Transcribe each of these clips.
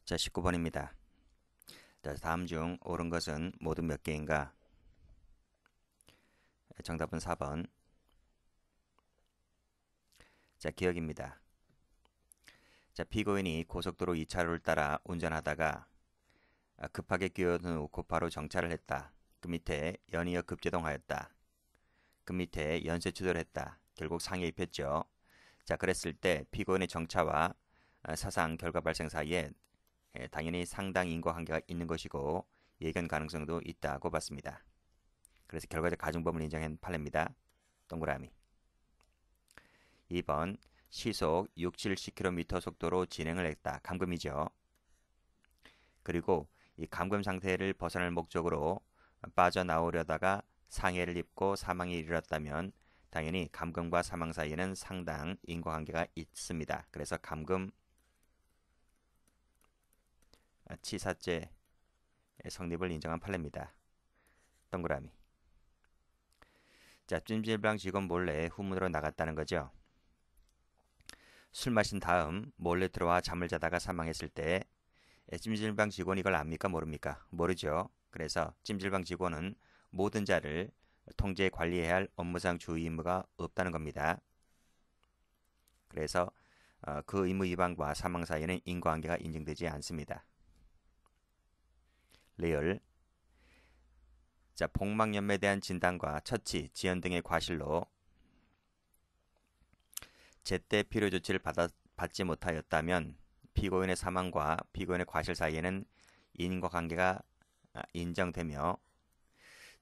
자, 19번입니다. 자, 다음 중 옳은 것은 모두 몇 개인가? 정답은 4번. 자, 기억입니다. 자, 피고인이 고속도로 2차로를 따라 운전하다가 급하게 끼어든 후 곧바로 정차를 했다. 그 밑에 연이어 급제동하였다. 그 밑에 연쇄 추돌을 했다. 결국 상해에 입혔죠. 자, 그랬을 때 피고인의 정차와 사상 결과 발생 사이에 당연히 상당 인과관계가 있는 것이고 예견 가능성도 있다고 봤습니다. 그래서 결과적 가중법을 인정한 판례입니다. 동그라미. 2번 시속 6, 70km 속도로 진행을 했다. 감금이죠. 그리고 이 감금 상태를 벗어날 목적으로 빠져나오려다가 상해를 입고 사망에 이르렀다면 당연히 감금과 사망 사이에는 상당 인과관계가 있습니다. 그래서 감금 치사죄 성립을 인정한 판례입니다. 동그라미. 자, 찜질방 직원 몰래 후문으로 나갔다는 거죠. 술 마신 다음 몰래 들어와 잠을 자다가 사망했을 때 찜질방 직원이 이걸 압니까 모릅니까? 모르죠. 그래서 찜질방 직원은 모든 자를 통제 관리해야 할 업무상 주의 의무가 없다는 겁니다. 그래서 그 의무 위반과 사망 사이에는 인과관계가 인정되지 않습니다. 레얼. 자, 복막염에 대한 진단과 처치, 지연 등의 과실로 제때 필요 조치를 받지 못하였다면 피고인의 사망과 피고인의 과실 사이에는 인과관계가 인정되며,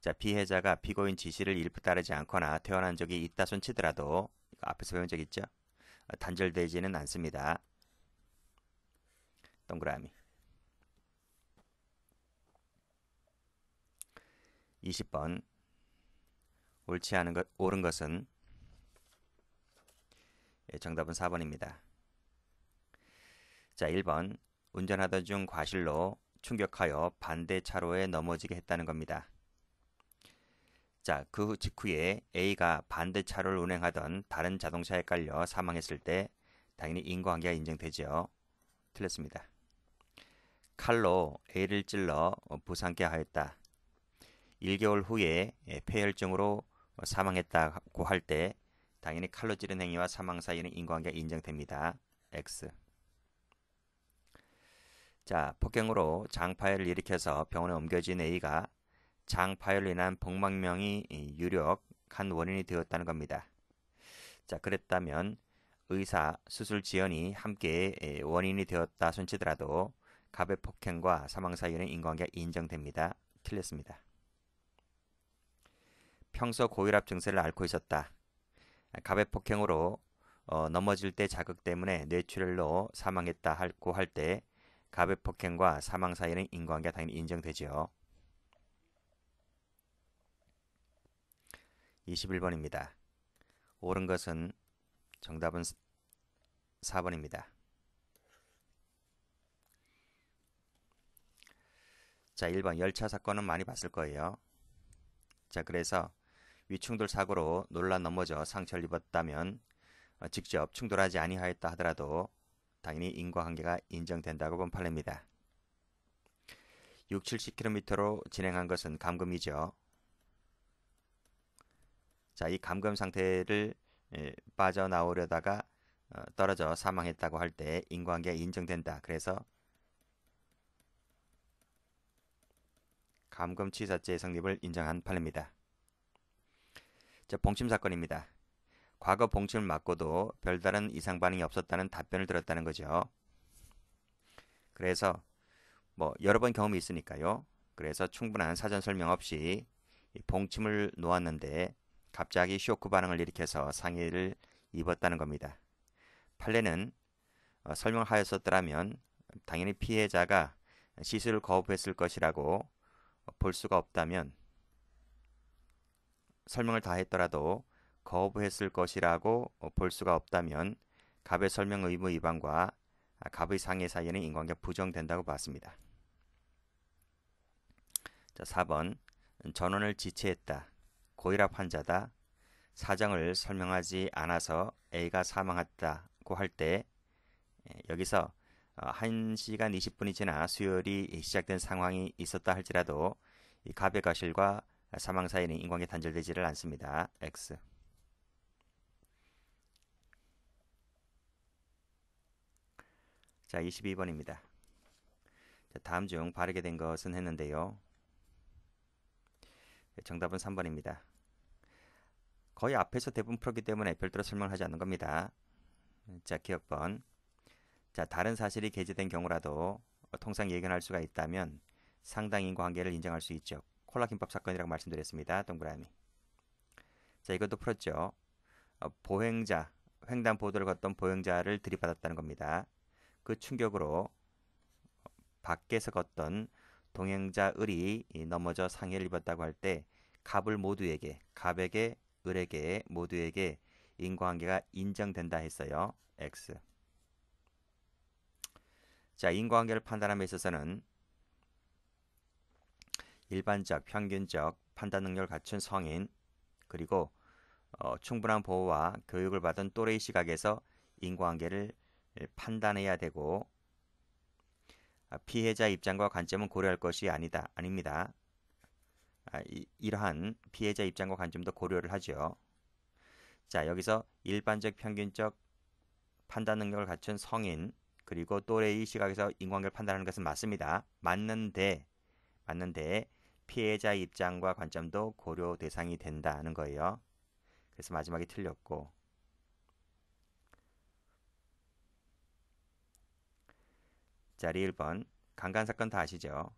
자, 피해자가 피고인 지시를 일부 따르지 않거나 퇴원한 적이 있다 손치더라도 이거 앞에서 배운 적 있죠? 단절되지는 않습니다. 동그라미. 20번 옳지 않은 것, 옳은 것은 정답은 4번입니다. 자, 1번 운전하던 중 과실로 충격하여 반대 차로에 넘어지게 했다는 겁니다. 자, 그 직후에 A가 반대 차로를 운행하던 다른 자동차에 깔려 사망했을 때 당연히 인과관계가 인정되죠. 틀렸습니다. 칼로 A를 찔러 부상케 하였다. 1개월 후에 폐혈증으로 사망했다고 할 때 당연히 칼로 찌른 행위와 사망 사이에는 인과관계가 인정됩니다. X. 자, 폭행으로 장파열을 일으켜서 병원에 옮겨진 A가 장파열로 인한 복막명이 유력한 원인이 되었다는 겁니다. 자, 그랬다면 의사, 수술 지연이 함께 원인이 되었다 손치더라도 갑의 폭행과 사망 사이에는 인과관계가 인정됩니다. 틀렸습니다. 평소 고혈압 증세를 앓고 있었다. 갑의 폭행으로 넘어질 때 자극 때문에 뇌출혈로 사망했다고 할 때 갑의 폭행과 사망 사이에는 인과관계가 당연히 인정되죠. 21번입니다. 옳은 것은 정답은 4번입니다. 자, 1번 열차 사건은 많이 봤을 거예요. 자, 그래서 위충돌 사고로 놀라 넘어져 상처를 입었다면 직접 충돌하지 아니하였다 하더라도 당연히 인과관계가 인정된다고 본 판례입니다. 6, 70km로 진행한 것은 감금이죠. 자, 이 감금 상태를 빠져나오려다가 떨어져 사망했다고 할 때 인과관계가 인정된다. 그래서 감금치사죄 성립을 인정한 판례입니다. 자, 봉침 사건입니다. 과거 봉침을 맞고도 별다른 이상 반응이 없었다는 답변을 들었다는 거죠. 그래서 여러 번 경험이 있으니까요. 그래서 충분한 사전 설명 없이 봉침을 놓았는데 갑자기 쇼크 반응을 일으켜서 상해를 입었다는 겁니다. 판례는 설명을 하였었더라면 당연히 피해자가 시술을 거부했을 것이라고 볼 수가 없다면, 설명을 다 했더라도 거부했을 것이라고 볼 수가 없다면 갑의 설명 의무 위반과 갑의 상해 사이에는 인과관계가 부정된다고 봤습니다. 자, 4번 전원을 지체했다. 고혈압 환자다. 사정을 설명하지 않아서 A가 사망했다고 할 때 여기서 1시간 20분이 지나 수혈이 시작된 상황이 있었다 할지라도 이 갑의 과실과 사망 사이에는 인과관계 단절되지를 않습니다. X. 자, 22번입니다. 다음 중 바르게 된 것은 했는데요. 정답은 3번입니다. 거의 앞에서 대부분 풀었기 때문에 별도로 설명을 하지 않는 겁니다. 자, 기억번. 자, 다른 사실이 게재된 경우라도 통상 예견할 수가 있다면 상당 인과관계를 인정할 수 있죠. 콜라 김밥 사건이라고 말씀드렸습니다. 동그라미. 자, 이것도 풀었죠. 보행자, 횡단보도를 걷던 보행자를 들이받았다는 겁니다. 그 충격으로 밖에서 걷던 동행자 을이 넘어져 상해를 입었다고 할 때 갑을 모두에게, 갑에게, 을에게 모두에게 인과관계가 인정된다 했어요. X. 자, 인과관계를 판단함에 있어서는 일반적, 평균적 판단 능력을 갖춘 성인, 그리고 충분한 보호와 교육을 받은 또래의 시각에서 인과관계를 판단해야 되고, 피해자 입장과 관점은 고려할 것이 아닙니다. 이러한 피해자 입장과 관점도 고려를 하죠. 자, 여기서 일반적, 평균적 판단 능력을 갖춘 성인, 그리고 또래의 시각에서 인과관계를 판단하는 것은 맞습니다. 맞는데 피해자 입장과 관점도 고려 대상이 된다는 거예요. 그래서 마지막에 틀렸고, 자, 1번. 강간 사건 다 아시죠?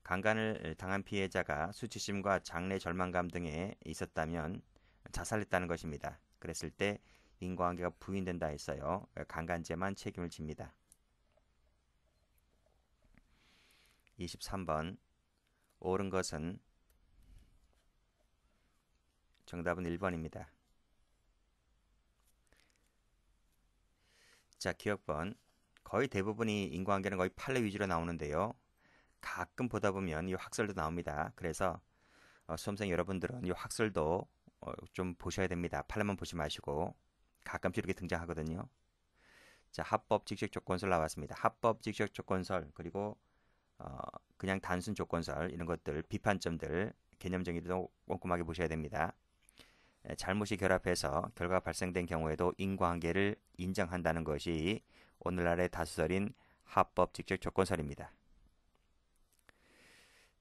강간을 당한 피해자가 수치심과 장래 절망감 등에 있었다면 자살했다는 것입니다. 그랬을 때 인과관계가 부인된다 했어요. 강간죄만 책임을 집니다. 23번. 옳은 것은 정답은 1번입니다. 자, 기억번. 거의 대부분이 인과관계는 거의 판례 위주로 나오는데요. 가끔 보다 보면 이 학설도 나옵니다. 그래서 수험생 여러분들은 이 학설도 좀 보셔야 됩니다. 판례만 보지 마시고 가끔씩 이렇게 등장하거든요. 자, 합법 직접 조건설 나왔습니다. 합법 직접 조건설, 그리고 그냥 단순 조건설, 이런 것들 비판점들 개념 정의도 꼼꼼하게 보셔야 됩니다. 잘못이 결합해서 결과가 발생된 경우에도 인과관계를 인정한다는 것이 오늘날의 다수설인 합법 직접 조건설입니다.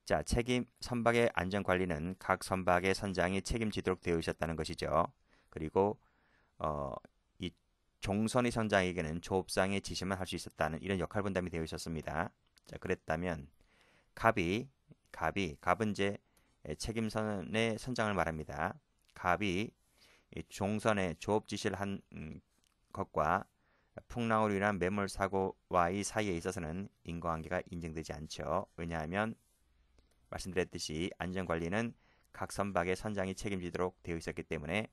자, 책임 선박의 안전 관리는 각 선박의 선장이 책임지도록 되어 있었다는 것이죠. 그리고 이 종선의 선장에게는 조업상의 지시만 할 수 있었다는 이런 역할 분담이 되어 있었습니다. 자, 그랬다면 갑은 이제 책임선의 선장을 말합니다. 갑이 종선에 조업 지시를 한 것과 풍랑으로 인한 매몰 사고와의 사이에 있어서는 인과관계가 인정되지 않죠. 왜냐하면 말씀드렸듯이 안전관리는 각 선박의 선장이 책임지도록 되어 있었기 때문에,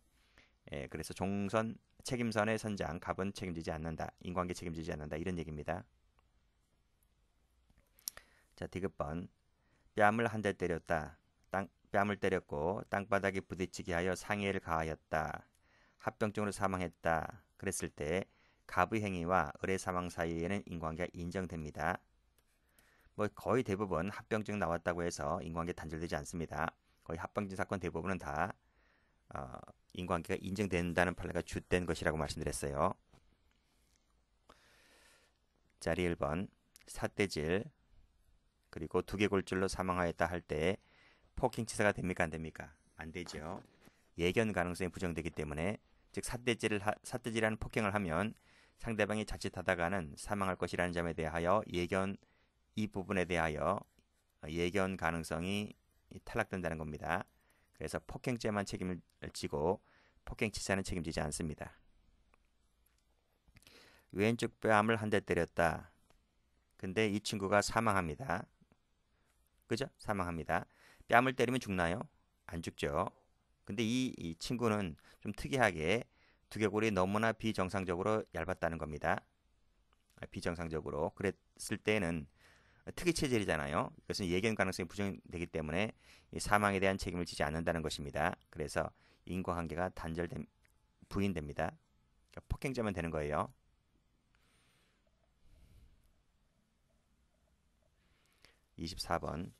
그래서 종선 책임선의 선장 갑은 책임지지 않는다. 인과관계 책임지지 않는다. 이런 얘기입니다. 자, 디귿번. 뺨을 한 대 때렸다. 뺨을 때렸고 땅바닥에 부딪히게 하여 상해를 가하였다. 합병증으로 사망했다. 그랬을 때 갑의 행위와 을의 사망 사이에는 인과관계가 인정됩니다. 뭐 거의 대부분 합병증 나왔다고 해서 인과관계 단절되지 않습니다. 거의 합병증 사건 대부분은 다 인과관계가 인정된다는 판례가 주된 것이라고 말씀드렸어요. 자리 1번. 삿대질, 그리고 두개골절로 사망하였다 할 때 폭행치사가 됩니까, 안 됩니까? 안 되죠. 예견 가능성이 부정되기 때문에, 즉 삿대질이라는 폭행을 하면 상대방이 자칫하다가는 사망할 것이라는 점에 대하여 이 부분에 대하여 예견 가능성이 탈락된다는 겁니다. 그래서 폭행죄만 책임을 지고 폭행치사는 책임지지 않습니다. 왼쪽 뺨을 한 대 때렸다. 근데 이 친구가 사망합니다. 그죠? 사망합니다. 뺨을 때리면 죽나요? 안 죽죠. 근데 이 친구는 좀 특이하게 두개골이 너무나 비정상적으로 얇았다는 겁니다. 비정상적으로. 그랬을 때는 특이 체질이잖아요. 이것은 예견 가능성이 부정되기 때문에 사망에 대한 책임을 지지 않는다는 것입니다. 그래서 인과관계가 부인됩니다. 그러니까 폭행자면 되는 거예요. 24번.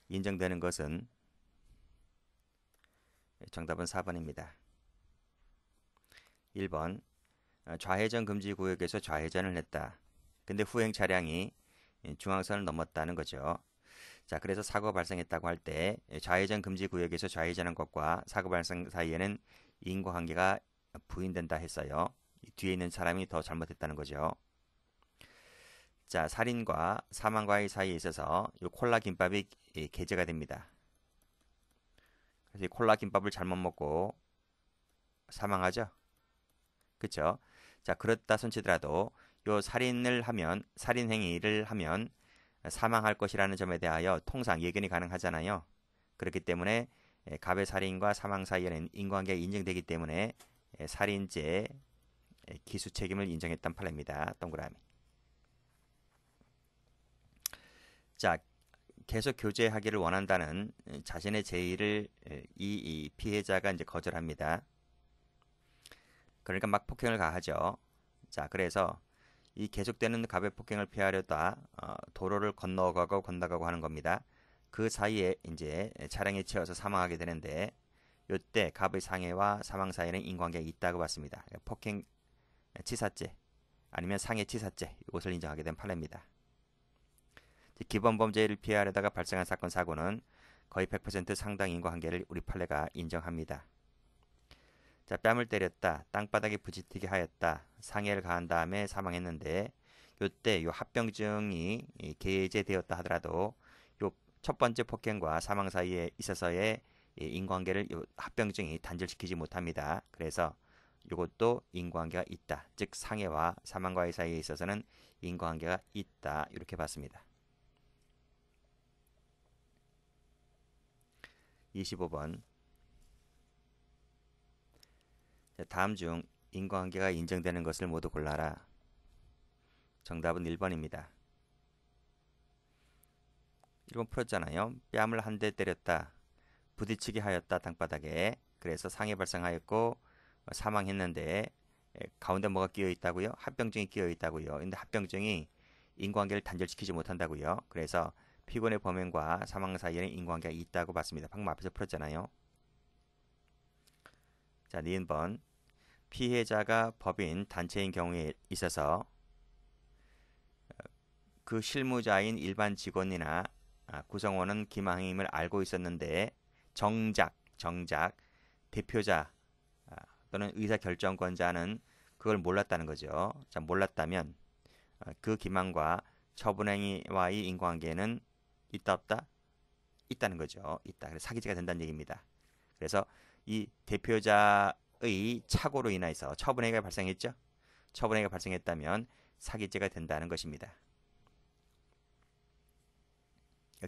인정되는 것은 정답은 4번입니다. 1번. 좌회전 금지 구역에서 좌회전을 했다. 근데 후행 차량이 중앙선을 넘었다는 거죠. 자, 그래서 사고가 발생했다고 할 때 좌회전 금지 구역에서 좌회전한 것과 사고 발생 사이에는 인과관계가 부인된다 했어요. 뒤에 있는 사람이 더 잘못했다는 거죠. 자, 살인과 사망과의 사이에 있어서 이 콜라 김밥이 계제가 됩니다. 그래서 이 콜라 김밥을 잘못 먹고 사망하죠. 그렇죠? 자, 그렇다 손치더라도 요 살인 행위를 하면 사망할 것이라는 점에 대하여 통상 예견이 가능하잖아요. 그렇기 때문에 갑의 살인과 사망 사이에는 인과관계가 인정되기 때문에 살인죄 기수 책임을 인정했던 판례입니다. 동그라미. 자, 계속 교제하기를 원한다는 자신의 제의를 이 피해자가 이제 거절합니다. 그러니까 막 폭행을 가하죠. 자, 그래서 이 계속되는 갑의 폭행을 피하려다 도로를 건너가고 하는 겁니다. 그 사이에 이제 차량에 치여서 사망하게 되는데 이때 갑의 상해와 사망 사이에는 인과관계가 있다고 봤습니다. 폭행 치사죄 아니면 상해 치사죄 이것을 인정하게 된 판례입니다. 기본 범죄를 피하려다가 발생한 사건 사고는 거의 100% 상당 인과관계를 우리 판례가 인정합니다. 자, 뺨을 때렸다, 땅바닥에 부딪히게 하였다, 상해를 가한 다음에 사망했는데 이때 요 합병증이 게재되었다 하더라도 요 첫 번째 폭행과 사망 사이에 있어서의 인과관계를 요 합병증이 단절시키지 못합니다. 그래서 이것도 인과관계가 있다. 즉 상해와 사망과의 사이에 있어서는 인과관계가 있다. 이렇게 봤습니다. 25번. 다음 중 인과관계가 인정되는 것을 모두 골라라. 정답은 1번입니다. 1번 풀었잖아요. 뺨을 한 대 때렸다. 부딪히게 하였다. 땅바닥에. 그래서 상해 발생하였고 사망했는데 가운데 뭐가 끼어 있다고요? 합병증이 끼어 있다고요. 근데 합병증이 인과관계를 단절시키지 못한다고요. 그래서 피고인의 범행과 사망 사이에는 인과관계가 있다고 봤습니다. 방금 앞에서 풀었잖아요. 자, 니은번. 피해자가 법인 단체인 경우에 있어서 그 실무자인 일반 직원이나 구성원은 기망임을 알고 있었는데 정작 대표자 또는 의사결정권자는 그걸 몰랐다는 거죠. 자, 몰랐다면 그 기망과 처분행위와의 인과관계는 있다 없다? 있다는 거죠. 있다. 그래서 사기죄가 된다는 얘기입니다. 그래서 이 대표자의 착오로 인해서 처분행위가 발생했죠. 처분행위가 발생했다면 사기죄가 된다는 것입니다.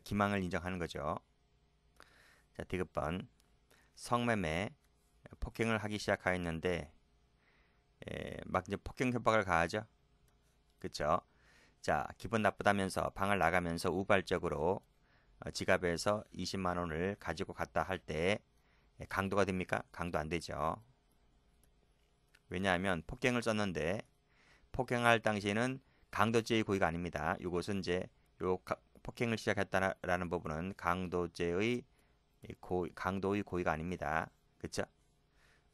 기망을 인정하는 거죠. 자, 디귿번. 성매매 폭행을 하기 시작하였는데 막 이제 폭행 협박을 가하죠. 그렇죠? 자, 기분 나쁘다면서 방을 나가면서 우발적으로 지갑에서 20만 원을 가지고 갔다 할 때 강도가 됩니까? 강도 안 되죠. 왜냐하면 폭행을 썼는데 폭행할 당시에는 강도죄의 고의가 아닙니다. 이것은 이제 폭행을 시작했다라는 부분은 강도의 고의가 아닙니다. 그렇죠?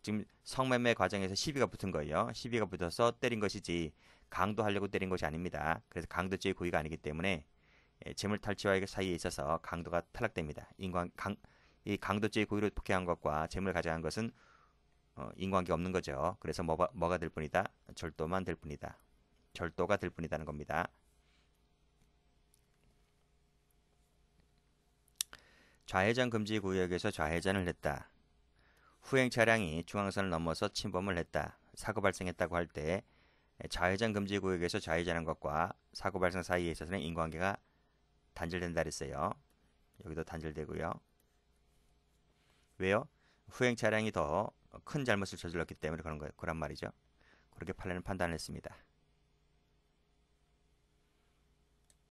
지금 성매매 과정에서 시비가 붙은 거예요. 시비가 붙어서 때린 것이지 강도하려고 때린 것이 아닙니다. 그래서 강도죄의 고의가 아니기 때문에 재물 탈취와 사이에 있어서 강도가 탈락됩니다. 이 강도죄의 고의로 폭행한 것과 재물을 가져간 것은 인과관계 없는 거죠. 그래서 뭐가 될 뿐이다? 절도만 될 뿐이다. 절도가 될 뿐이다는 겁니다. 좌회전 금지 구역에서 좌회전을 했다. 후행 차량이 중앙선을 넘어서 침범을 했다. 사고 발생했다고 할 때 좌회전 금지 구역에서 좌회전한 것과 사고 발생 사이에 있어서는 인과관계가 단절된다 그랬어요. 여기도 단절되고요. 왜요? 후행 차량이 더 큰 잘못을 저질렀기 때문에 그런 말이죠. 그렇게 판례는 판단을 했습니다.